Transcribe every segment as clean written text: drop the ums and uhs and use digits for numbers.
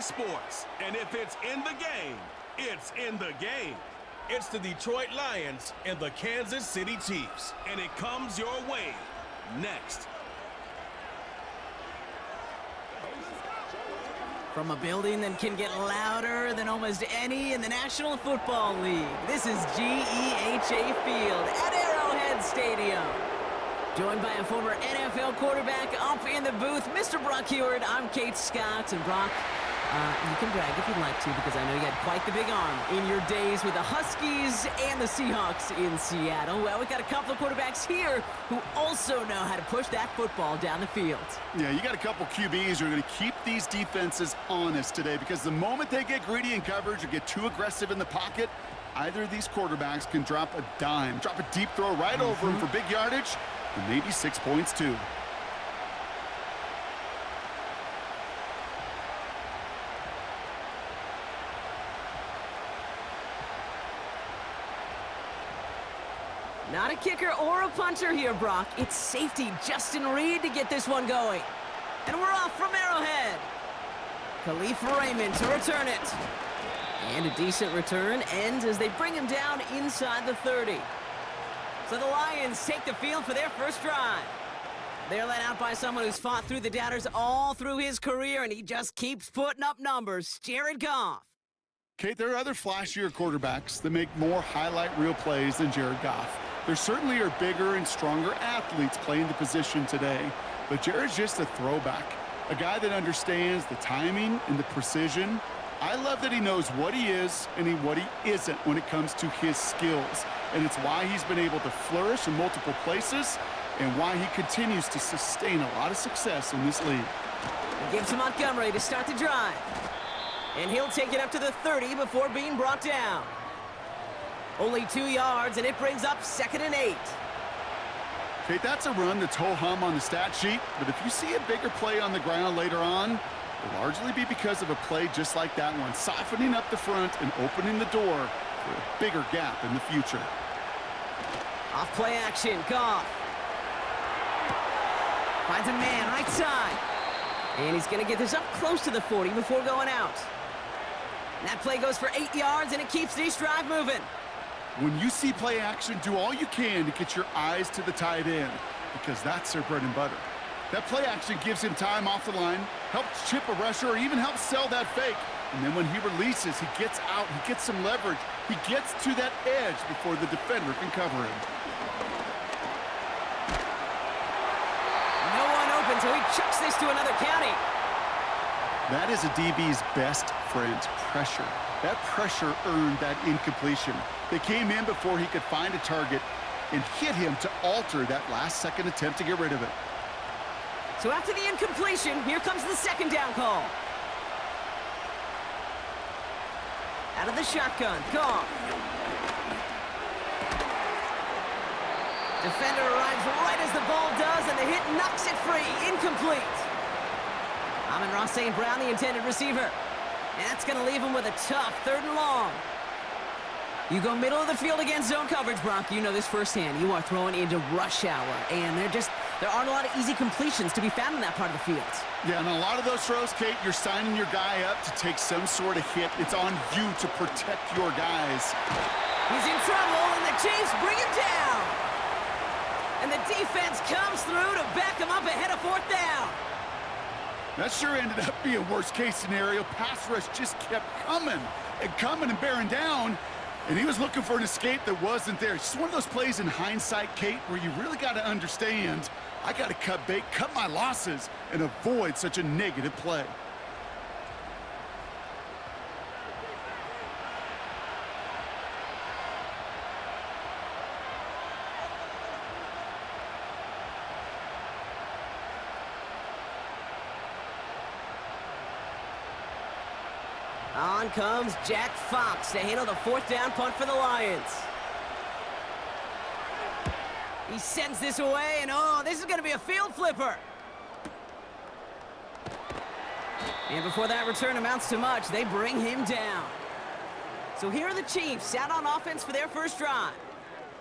sports. And if it's in the game, it's in the game. It's the Detroit Lions and the Kansas City Chiefs. And it comes your way next. From a building that can get louder than almost any in the National Football League, this is GEHA Field at Arrowhead Stadium. Joined by a former NFL quarterback up in the booth, Mr. Brock Heward. I'm Kate Scott, and Brock, you can brag if you'd like to, because I know you had quite the big arm in your days with the Huskies and the Seahawks in Seattle. Well, we've got a couple of quarterbacks here who also know how to push that football down the field. Yeah, you got a couple QBs who are going to keep these defenses honest today, because the moment they get greedy in coverage or get too aggressive in the pocket, either of these quarterbacks can drop a dime, drop a deep throw right over him for big yardage, and maybe 6 points too. Not a kicker or a punter here, Brock. It's safety Justin Reed to get this one going. And we're off from Arrowhead. Khalif Raymond to return it. And a decent return ends as they bring him down inside the 30. So the Lions take the field for their first drive. They're led out by someone who's fought through the doubters all through his career, and he just keeps putting up numbers. Jared Goff. Kate, there are other flashier quarterbacks that make more highlight reel plays than Jared Goff. There certainly are bigger and stronger athletes playing the position today, but Jared's just a throwback, a guy that understands the timing and the precision. I love that he knows what he is and what he isn't when it comes to his skills, and it's why he's been able to flourish in multiple places and why he continues to sustain a lot of success in this league. He gives to Montgomery to start the drive, and he'll take it up to the 30 before being brought down. Only 2 yards, and it brings up 2nd and 8. Kate, that's a run that's ho-hum on the stat sheet, but if you see a bigger play on the ground later on, it'll largely be because of a play just like that one, softening up the front and opening the door for a bigger gap in the future. Off play action, Goff. Finds a man right side. And he's going to get this up close to the 40 before going out. And that play goes for 8 yards, and it keeps this drive moving. When you see play action, do all you can to get your eyes to the tight end, because that's their bread and butter. That play action gives him time off the line, helps chip a rusher, or even helps sell that fake. And then when he releases, he gets out, he gets some leverage. He gets to that edge before the defender can cover him. No one open, so he chucks this to another county. That is a DB's best friend, pressure. That pressure earned that incompletion. They came in before he could find a target and hit him to alter that last-second attempt to get rid of it. So after the incompletion, here comes the 2nd down call. Out of the shotgun, Goff. Defender arrives right as the ball does, and the hit knocks it free. Incomplete. Amon-Ra St. Brown, the intended receiver. And that's going to leave him with a tough 3rd and long. You go middle of the field against zone coverage, Brock. You know this firsthand. You are throwing into rush hour, and there aren't a lot of easy completions to be found in that part of the field. Yeah, and a lot of those throws, Kate, you're signing your guy up to take some sort of hit. It's on you to protect your guys. He's in trouble, and the Chiefs bring him down. And the defense comes through to back him up ahead of 4th down. That sure ended up being worst-case scenario. Pass rush just kept coming and bearing down, and he was looking for an escape that wasn't there. It's just one of those plays in hindsight, Kate, where you really got to understand, I got to cut bait, cut my losses, and avoid such a negative play. On comes Jack Fox to handle the 4th down punt for the Lions. He sends this away, and this is going to be a field flipper. And before that return amounts to much, they bring him down. So here are the Chiefs out on offense for their first drive.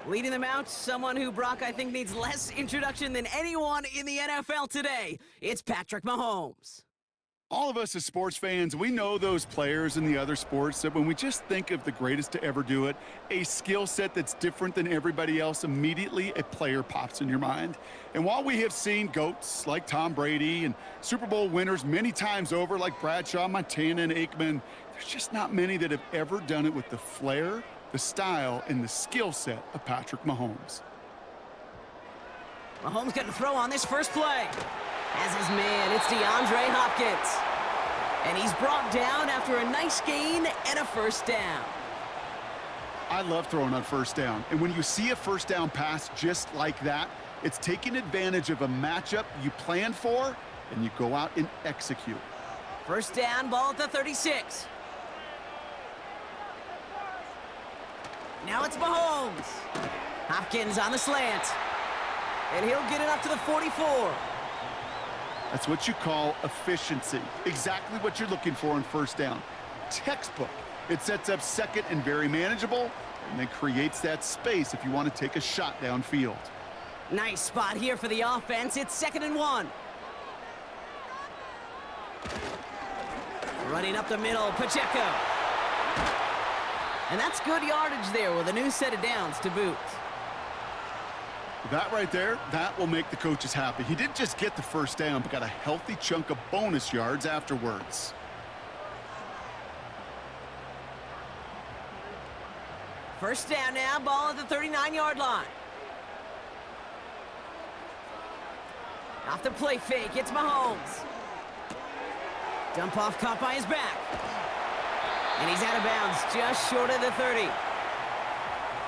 Leading them out, someone who, Brock, I think needs less introduction than anyone in the NFL today. It's Patrick Mahomes. All of us as sports fans, we know those players in the other sports that when we just think of the greatest to ever do it, a skill set that's different than everybody else, immediately a player pops in your mind. And while we have seen GOATs like Tom Brady and Super Bowl winners many times over like Bradshaw, Montana, and Aikman, there's just not many that have ever done it with the flair, the style, and the skill set of Patrick Mahomes. Mahomes going to throw on this first play. As his man, it's DeAndre Hopkins. And he's brought down after a nice gain and a first down. I love throwing on first down. And when you see a first down pass just like that, it's taking advantage of a matchup you plan for, and you go out and execute. First down, ball at the 36. Now it's Mahomes. Hopkins on the slant. And he'll get it up to the 44. That's what you call efficiency. Exactly what you're looking for in first down. Textbook. It sets up second and very manageable, and then creates that space if you want to take a shot downfield. Nice spot here for the offense. It's 2nd and 1. Running up the middle, Pacheco. And that's good yardage there with a new set of downs to boot. That right there, that will make the coaches happy. He didn't just get the first down, but got a healthy chunk of bonus yards afterwards. First down now, ball at the 39-yard line. Off the play fake, it's Mahomes. Dump off caught by his back. And he's out of bounds, just short of the 30.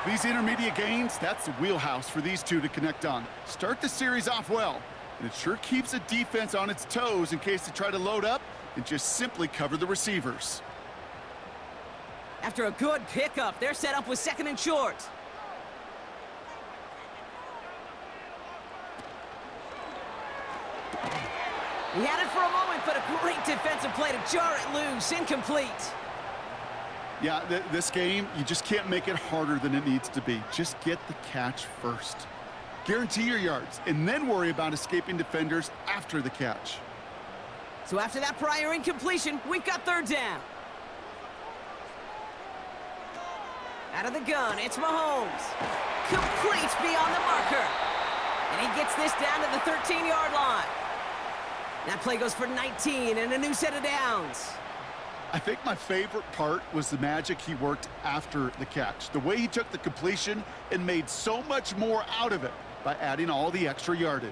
These intermediate gains, that's the wheelhouse for these two to connect on. Start the series off well, and it sure keeps the defense on its toes in case they try to load up and just simply cover the receivers. After a good pickup, they're set up with 2nd and short. He had it for a moment, but a great defensive play to jar it loose, incomplete. Yeah, this game, you just can't make it harder than it needs to be. Just get the catch first. Guarantee your yards, and then worry about escaping defenders after the catch. So after that prior incompletion, we've got 3rd down. Out of the gun, it's Mahomes. Completes beyond the marker. And he gets this down to the 13-yard line. That play goes for 19 and a new set of downs. I think my favorite part was the magic he worked after the catch. The way he took the completion and made so much more out of it by adding all the extra yardage.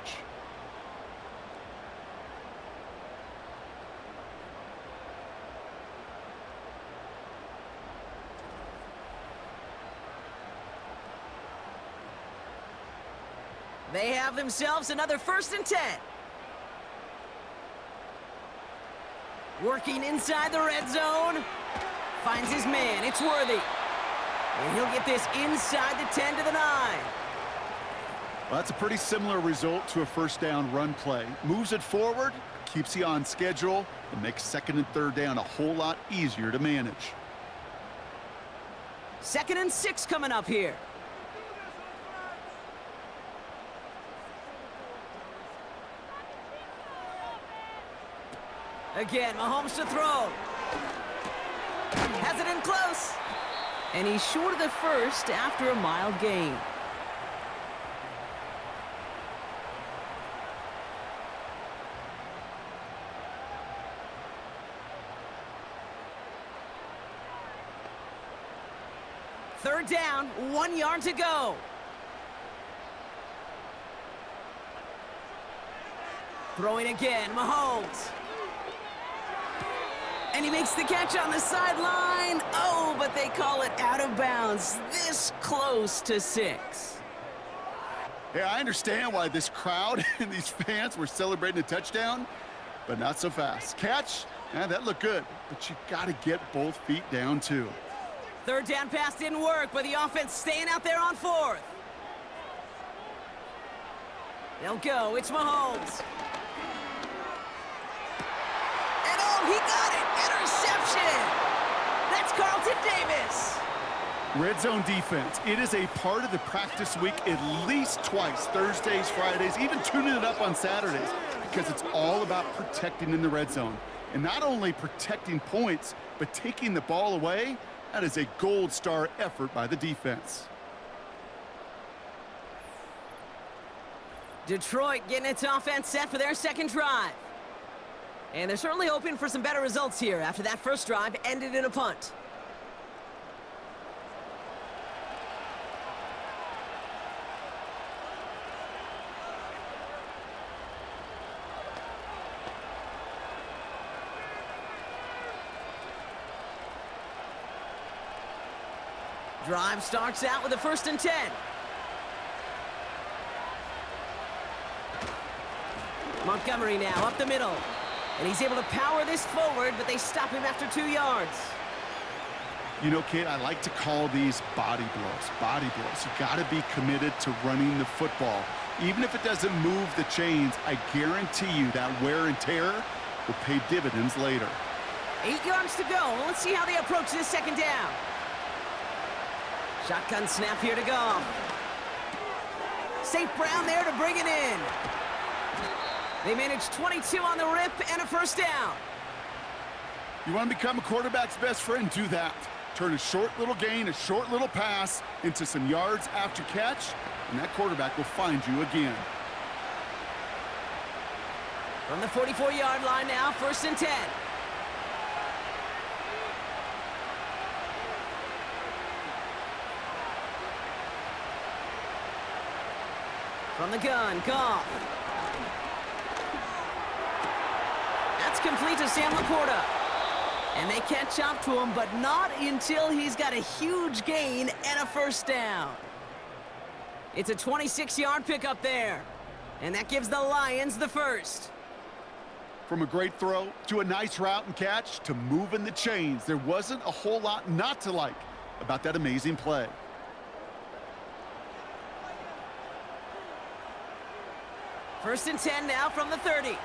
They have themselves another 1st and 10. Working inside the red zone. Finds his man. It's Worthy. And he'll get this inside the 10 to the 9. Well, that's a pretty similar result to a first down run play. Moves it forward, keeps you on schedule, and makes 2nd and 3rd down a whole lot easier to manage. 2nd and 6 coming up here. Again, Mahomes to throw. Has it in close. And he's short of the first after a mild gain. Third down, 1 yard to go. Throwing again, Mahomes. And he makes the catch on the sideline. Oh, but they call it out of bounds. This close to 6. Hey, I understand why this crowd and these fans were celebrating a touchdown, but not so fast. Catch, that looked good, but you got to get both feet down too. Third down pass didn't work, but the offense staying out there on 4th. They'll go. It's Mahomes. And oh, he got it. Interception. That's Carlton Davis. Red zone defense. It is a part of the practice week at least twice, Thursdays, Fridays, even tuning it up on Saturdays, because it's all about protecting in the red zone. And not only protecting points, but taking the ball away, that is a gold star effort by the defense. Detroit getting its offense set for their second drive. And they're certainly hoping for some better results here after that first drive ended in a punt. Drive starts out with a 1st and 10. Montgomery now up the middle. And he's able to power this forward, but they stop him after 2 yards. You know, Kate, I like to call these body blows. Body blows. You got to be committed to running the football. Even if it doesn't move the chains, I guarantee you that wear and tear will pay dividends later. 8 yards to go. Let's see how they approach this second down. Shotgun snap here to go. St. Brown there to bring it in. They managed 22 on the rip and a 1st down. You want to become a quarterback's best friend? Do that. Turn a short little gain, a short little pass into some yards after catch, and that quarterback will find you again. From the 44-yard line now, 1st and 10. From the gun, Goff. That's complete to Sam Laporta. And they catch up to him, but not until he's got a huge gain and a 1st down. It's a 26-yard pickup there. And that gives the Lions the 1st. From a great throw to a nice route and catch to moving the chains, there wasn't a whole lot not to like about that amazing play. First and 10 now from the 30.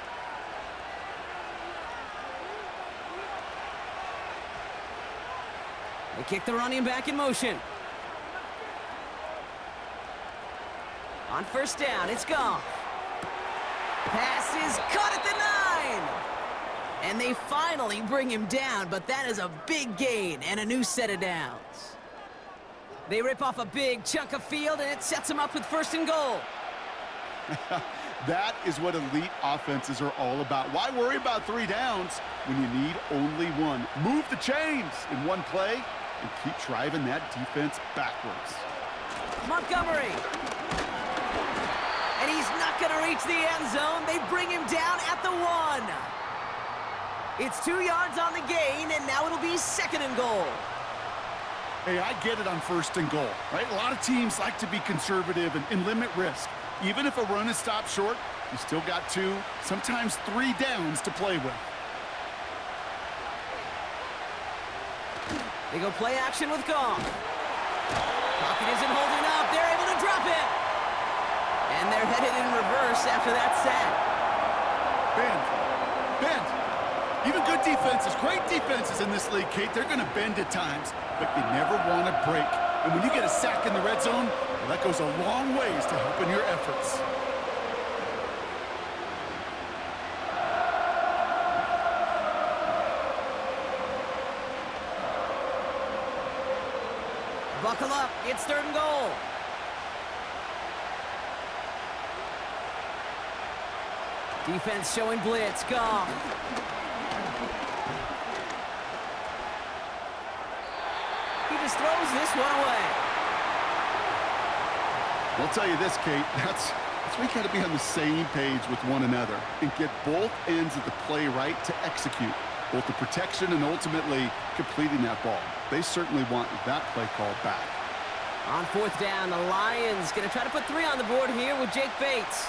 They kick the running back in motion. On 1st down, it's Goff. Pass is caught at the 9. And they finally bring him down, but that is a big gain and a new set of downs. They rip off a big chunk of field, and it sets them up with 1st and goal. That is what elite offenses are all about. Why worry about 3 downs when you need only 1? Move the chains in one play and keep driving that defense backwards. Montgomery. And he's not going to reach the end zone. They bring him down at the 1. It's 2 yards on the gain, and now it'll be 2nd and goal. Hey, I get it on 1st and goal, right? A lot of teams like to be conservative and limit risk. Even if a run is stopped short, you still got 2, sometimes 3 downs to play with. They go play action with Goff. Pocket isn't holding up. They're able to drop it. And they're headed in reverse after that sack. Bend. Even good defenses, great defenses in this league, Kate, they're going to bend at times, but you never want to break. And when you get a sack in the red zone, well, that goes a long ways to helping your efforts. Buckle up. It's 3rd and goal. Defense showing blitz. Goff. He just throws this one away. I'll tell you this, Kate, that's we got to be on the same page with one another and get both ends of the play right to execute, both the protection and ultimately completing that ball. They certainly want that play call back. On 4th down, the Lions going to try to put 3 on the board here with Jake Bates.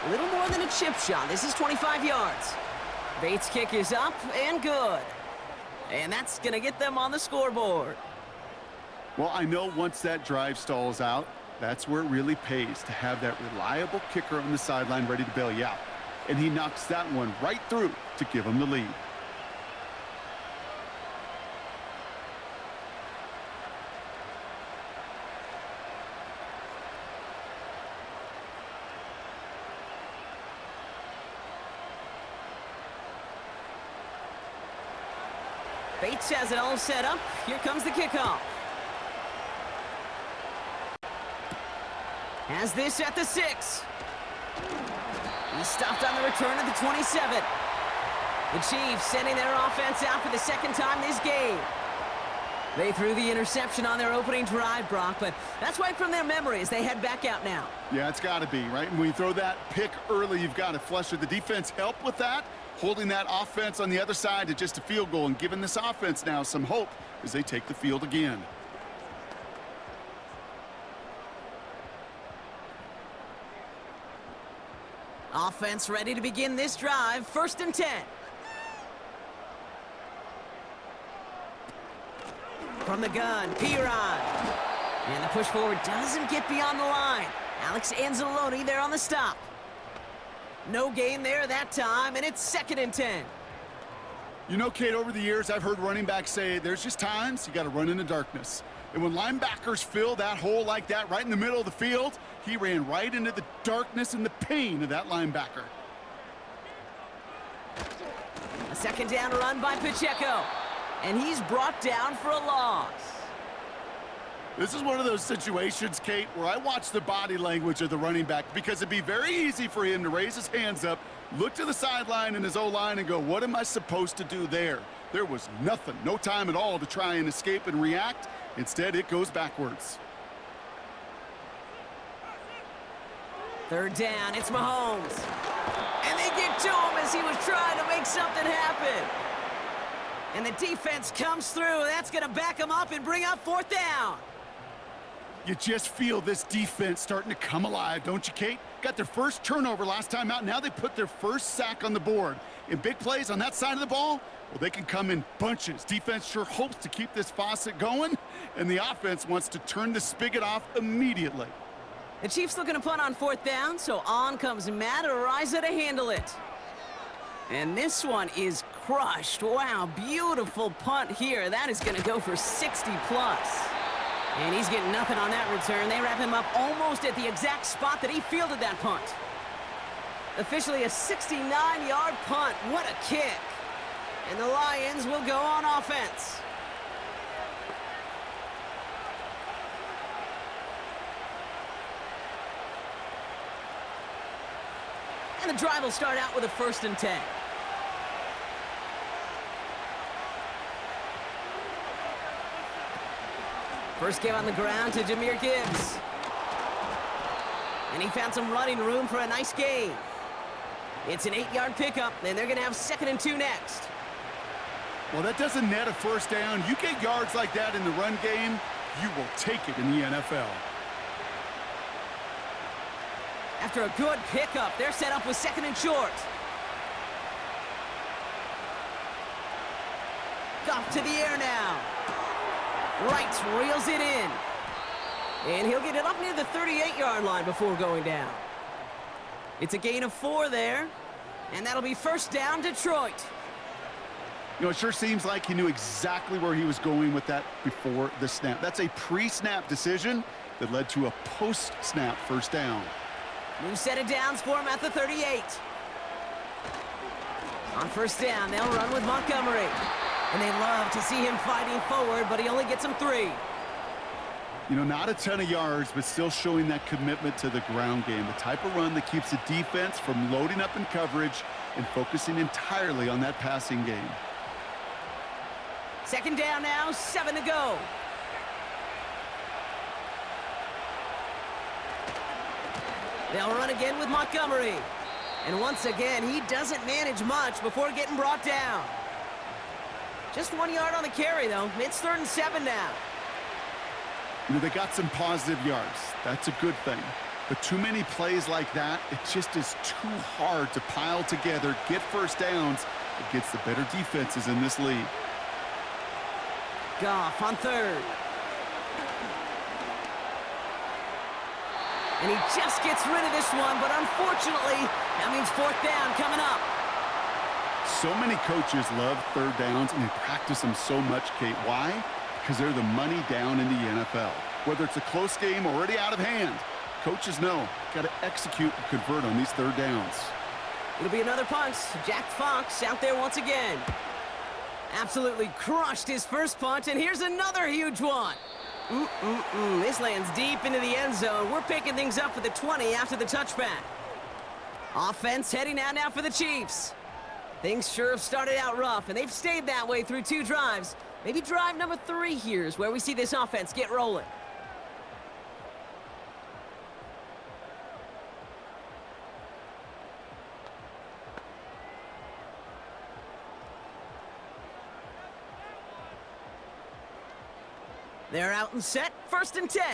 A little more than a chip shot. This is 25 yards. Bates' kick is up and good. And that's going to get them on the scoreboard. Well, I know once that drive stalls out, that's where it really pays to have that reliable kicker on the sideline ready to bail you out. And he knocks that one right through to give him the lead. Bates has it all set up. Here comes the kickoff. Has this at the 6. He stopped on the return at the 27. The Chiefs sending their offense out for the second time this game. They threw the interception on their opening drive, Brock, but that's wiped from their memory as they head back out now. Yeah, it's got to be, right? When you throw that pick early, you've got to flush it. The defense helped with that, holding that offense on the other side to just a field goal and giving this offense now some hope as they take the field again. Offense ready to begin this drive. 1st and 10. From the gun, Piron. And the push forward doesn't get beyond the line. Alex Anzalone there on the stop. No gain there that time, and it's 2nd and 10. You know, Kate, over the years, I've heard running backs say there's just times you got to run in the darkness. And when linebackers fill that hole like that right in the middle of the field, he ran right into the darkness and the pain of that linebacker. A 2nd down run by Pacheco. And he's brought down for a loss. This is one of those situations, Kate, where I watch the body language of the running back because it'd be very easy for him to raise his hands up, look to the sideline in his O-line and go, what am I supposed to do there? There was nothing, no time at all to try and escape and react. Instead, it goes backwards. 3rd down, it's Mahomes. And they get to him as he was trying to make something happen. And the defense comes through. That's going to back him up and bring up 4th down. You just feel this defense starting to come alive, don't you, Kate? Got their first turnover last time out. Now they put their first sack on the board. In big plays on that side of the ball, well, they can come in bunches. Defense sure hopes to keep this faucet going, and the offense wants to turn the spigot off immediately. The Chiefs looking to punt on 4th down, so on comes Matt Araiza to handle it. And this one is crushed. Wow, beautiful punt here. That is going to go for 60+. And he's getting nothing on that return. They wrap him up almost at the exact spot that he fielded that punt. Officially a 69-yard punt. What a kick. And the Lions will go on offense. And the drive will start out with a 1st and 10. First give on the ground to Jahmyr Gibbs. And he found some running room for a nice gain. It's an 8-yard pickup, and they're going to have 2nd and 2 next. Well, that doesn't net a 1st down. You get yards like that in the run game, you will take it in the NFL. After a good pickup, they're set up with 2nd and short. Goff to the air now. Wright reels it in. And he'll get it up near the 38-yard line before going down. It's a gain of 4 there. And that'll be 1st down, Detroit. You know, it sure seems like he knew exactly where he was going with that before the snap. That's a pre-snap decision that led to a post-snap 1st down. New set of downs for him at the 38. On 1st down, they'll run with Montgomery. And they love to see him fighting forward, but he only gets him 3. You know, not a ton of yards, but still showing that commitment to the ground game. The type of run that keeps the defense from loading up in coverage and focusing entirely on that passing game. 2nd down now, 7 to go. They'll run again with Montgomery. And once again, he doesn't manage much before getting brought down. Just 1 yard on the carry, though. It's 3rd and 7 now. You know, they got some positive yards. That's a good thing. But too many plays like that, it just is too hard to pile together, get 1st downs against the better defenses in this league. Goff on 3rd. And he just gets rid of this one, but unfortunately, that means 4th down coming up. So many coaches love 3rd downs, and they practice them so much, Kate. Why? Because they're the money down in the NFL. Whether it's a close game already out of hand, coaches know, got to execute and convert on these 3rd downs. It'll be another punt. Jack Fox out there once again. Absolutely crushed his first punch, and here's another huge one. This lands deep into the end zone. We're picking things up for the 20 after the touchback. Offense heading out now for the Chiefs. Things sure have started out rough, and they've stayed that way through 2 drives. Maybe drive number 3 here is where we see this offense get rolling. They're out and set, 1st and 10.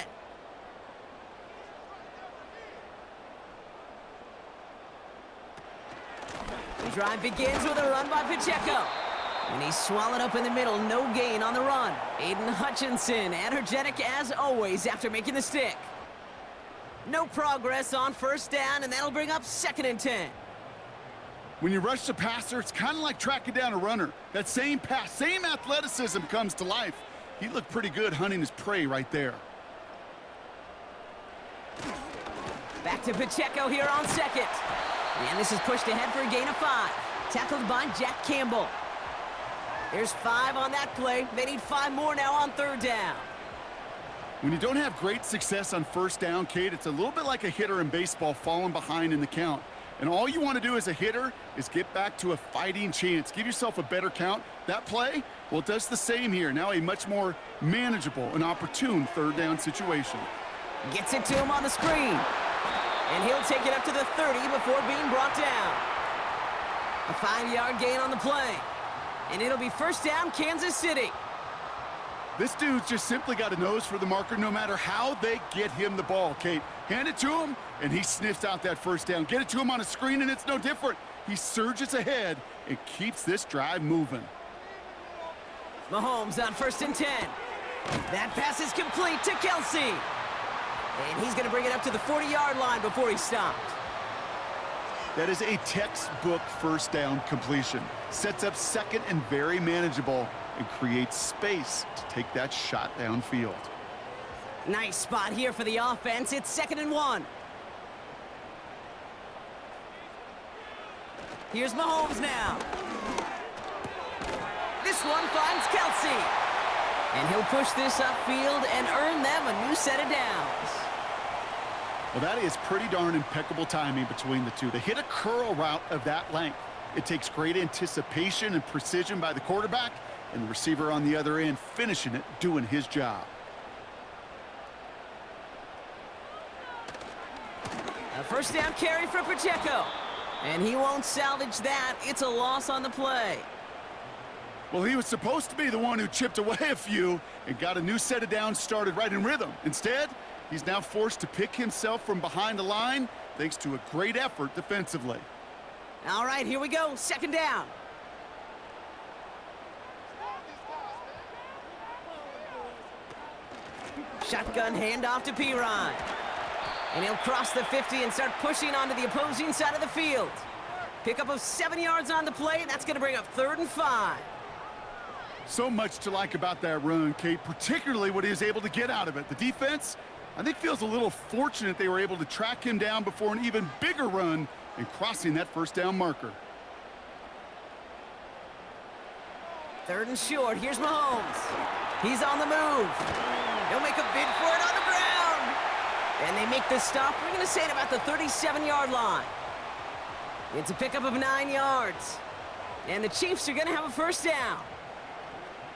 The drive begins with a run by Pacheco. And he's swallowed up in the middle, no gain on the run. Aiden Hutchinson, energetic as always after making the stick. No progress on 1st down, and that'll bring up 2nd and 10. When you rush the passer, it's kind of like tracking down a runner. That same pass, same athleticism comes to life. He looked pretty good hunting his prey right there. Back to Pacheco here on 2nd. And this is pushed ahead for a gain of 5. Tackled by Jack Campbell. There's 5 on that play. They need 5 more now on 3rd down. When you don't have great success on 1st down, Kate, it's a little bit like a hitter in baseball falling behind in the count. And all you want to do as a hitter is get back to a fighting chance. Give yourself a better count. That play, well, it does the same here. Now a much more manageable and opportune 3rd down situation. Gets it to him on the screen. And he'll take it up to the 30 before being brought down. A 5-yard gain on the play. And it'll be 1st down, Kansas City. This dude's just simply got a nose for the marker no matter how they get him the ball, Kate. Hand it to him, and he sniffs out that 1st down. Get it to him on a screen, and it's no different. He surges ahead and keeps this drive moving. Mahomes on 1st and 10. That pass is complete to Kelsey. And he's going to bring it up to the 40-yard line before he stopped. That is a textbook 1st down completion. Sets up 2nd and very manageable and creates space to take that shot downfield. Nice spot here for the offense. It's 2nd and 1. Here's Mahomes now. This one finds Kelsey. And he'll push this upfield and earn them a new set of downs. Well, that is pretty darn impeccable timing between the two. To hit a curl route of that length, it takes great anticipation and precision by the quarterback, and the receiver on the other end finishing it, doing his job. A 1st down carry for Pacheco. And he won't salvage that. It's a loss on the play. Well, he was supposed to be the one who chipped away a few and got a new set of downs started right in rhythm. Instead, he's now forced to pick himself from behind the line thanks to a great effort defensively. All right, here we go. 2nd down. Shotgun handoff to Pirine. And he'll cross the 50 and start pushing onto the opposing side of the field. Pickup of 7 yards on the play. That's going to bring up 3rd and 5. So much to like about that run, Kate, particularly what he was able to get out of it. The defense, I think, feels a little fortunate they were able to track him down before an even bigger run and crossing that 1st down marker. 3rd and short. Here's Mahomes. He's on the move. He'll make a bid for it on the ground. And they make the stop. We're going to say it about the 37-yard line. It's a pickup of 9 yards. And the Chiefs are going to have a 1st down.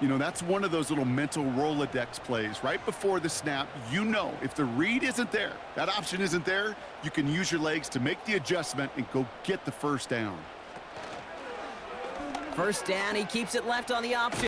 You know, that's one of those little mental Rolodex plays. Right before the snap, you know if the read isn't there, that option isn't there, you can use your legs to make the adjustment and go get the 1st down. 1st down, he keeps it left on the option.